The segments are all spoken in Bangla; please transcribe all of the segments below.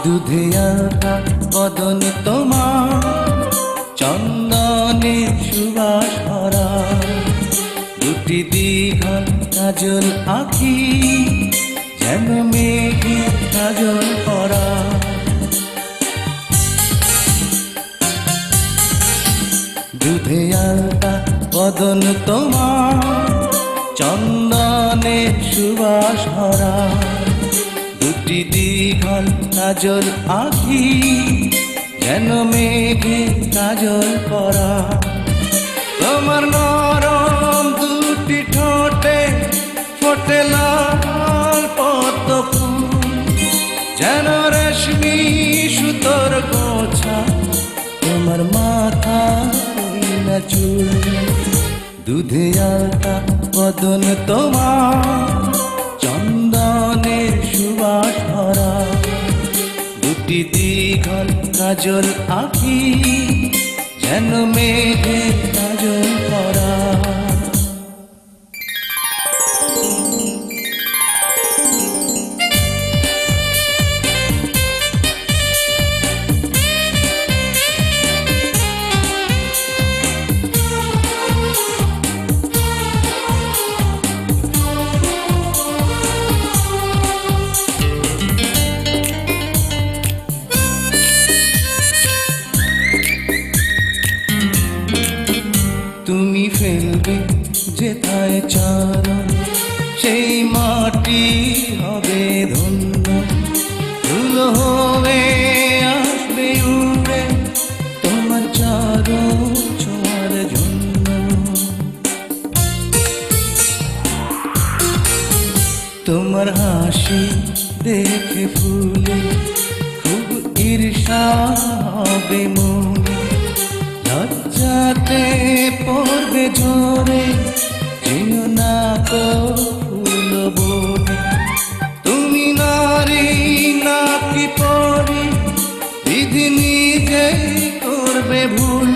দুধে আঁকা বদন তোমার, চন্দনে সুবাস ভরা, দুটি দীঘল কাজল আঁখি, যেন মেঘে কাজল পরা। দুধে আঁকা বদন তোমার, চন্দনে সুবাস ভরা, দুটি দীঘল কাজল আঁখি, যেন মেঘে কাজল পরা। তোমার নরম দুটি ঠোঁটে ফোটে লাল পদ্ম ফুল, যেন রেশমি সুতোর গোছা, তোমার মাথা না চুল। দুধে আঁকা বদন তোমার, চন্দনের সুবাস ভরা, দুটি দীঘল কাজল আঁখি, যেন মেঘে কাজল পরা। তুমি ফেলবে যেথায় চারণ, সেই মাটি হবে ধন্য, ধুলো হয়ে আসবে উড়ে তোমার চারণ ছোঁয়ার জন্য। তোমার হাসি দেখে ফুলে খুব ঈর্ষা হবে মনে, লজ্জাতে পড়বে ঝরে, যেও না কো ফুল বনে। তুমি নারী নাকি পরি, বিধি নিজেই করবে ভুল,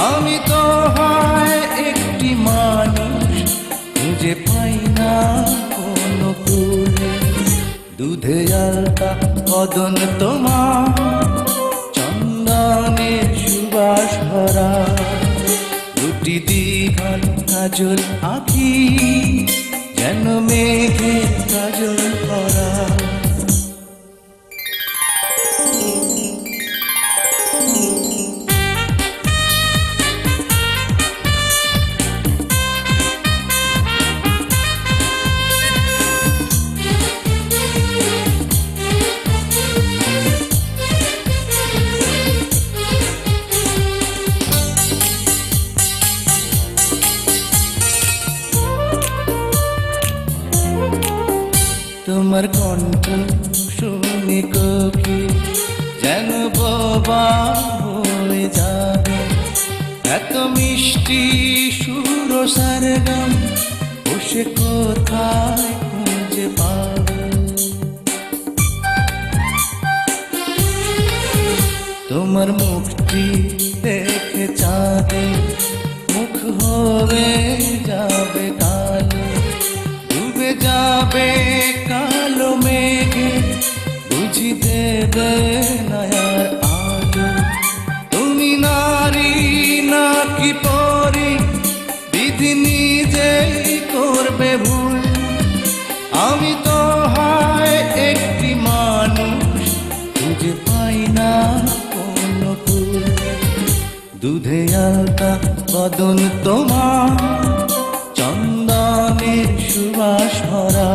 আমি তো হয় একটি মানুষ, খুঁজে পাই না কোনো ফুল। দুধে আঁকা বদন তোমার, চন্দনের সুবাস ভরা, দুটি দীঘল কাজল আঁখি, যেন মেঘে কাজল পরা। তোমার কণ্ঠ শুনে কোকিল যেন বোবা হয়ে যাবে, এত মিষ্টি সুর সারগাম বসে কোথায় খুঁজে পাবে। তোমার মুখটি দেখে চাঁদে মুখ হয়ে যাবে কালো, ডুবে যাবে কালো মেঘে, বুঝি দেবে নয়ার আলো। তুমি নারী নাকি পরি, বিধি নিজেই করবে ভুল, আমি তো হয় একটি মানুষ, খুঁজে পাই না কোনো ফুল। দুধে আঁকা বদন তোমার, চন্দনের সুবাস ভরা,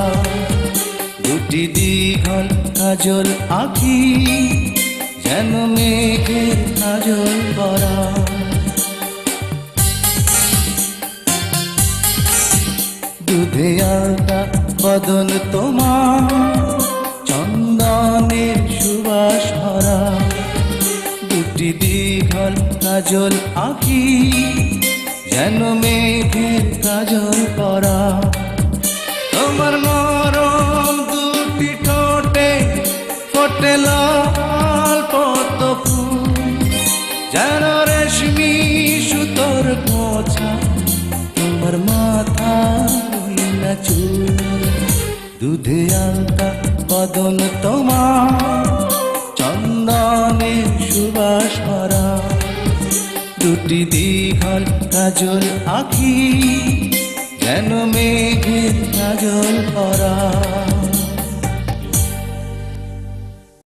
দুটি দীঘল কাজল আঁখি, যেন মেঘে কাজল পরা। দুধে আঁকা বদন তোমার, চন্দনের সুবাস ভরা, দুটি দীঘল কাজল আঁখি, যেন মেঘে কাজল পরা। তোমার নরম দুটি ঠোঁটে ফোটে লাল পদ্ম ফুল, যেন রেশমি সুতোর গোছা, তোমার মাথা না চুল। দুধে আলতা বদন তোমার, চন্দনের সুবাস ভরা, দুটি দীঘল কাজল আঁখি, যেন মেঘের কাজল পরা।